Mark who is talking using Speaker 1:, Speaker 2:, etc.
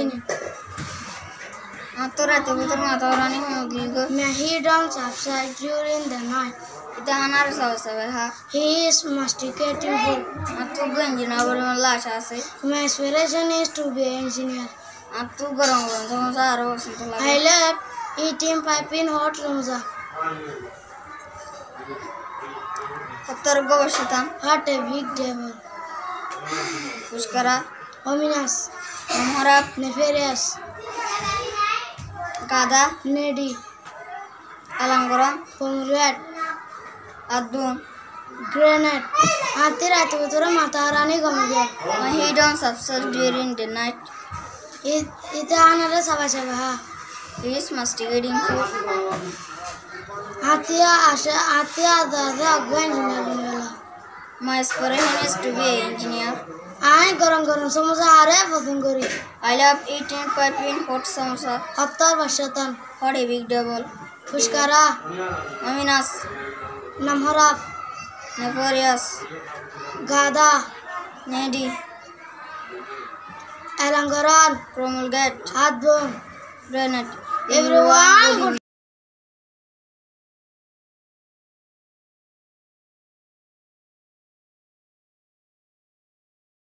Speaker 1: minute.
Speaker 2: Aturate butur matarani homogligo.
Speaker 1: May he don't subside during the night.
Speaker 2: Ita anar sawasabeha.
Speaker 1: He is masticating food.
Speaker 2: Atu ganjina bari lasha ase.
Speaker 1: My aspiration is to be an engineer.
Speaker 2: Atu gorong gorong samosa aro sintola.
Speaker 1: I love eating piping hot samosa.
Speaker 2: Hattar go bashitam.
Speaker 1: What a big devil.
Speaker 2: Pushkara.
Speaker 1: Ominous.
Speaker 2: Namharap.
Speaker 1: Nefarious.
Speaker 2: Kada.
Speaker 1: Needy.
Speaker 2: Alangoram.
Speaker 1: Pomegranate.
Speaker 2: Adun.
Speaker 1: Granite. Aati raati butura matarani gomge.
Speaker 2: He don't subside during the night.
Speaker 1: Ita anara sawasabeha.
Speaker 2: He is masticating food.
Speaker 1: Atia dada agwa engineer बनवेला.
Speaker 2: My aspiration is to be an engineer.
Speaker 1: I गरम गरम समोसा आरे पसंद करी.
Speaker 2: I love eating piping hot samosa.
Speaker 1: हत्तर वर्षतन.
Speaker 2: What a big devil.
Speaker 1: पुष्करा.
Speaker 2: Aminas.
Speaker 1: नमहराफ.
Speaker 2: Nefarious.
Speaker 1: गादा.
Speaker 2: Needy.
Speaker 1: Elangoran.
Speaker 2: Promulgate.
Speaker 1: Adbom.
Speaker 2: Granite.
Speaker 1: Everyone.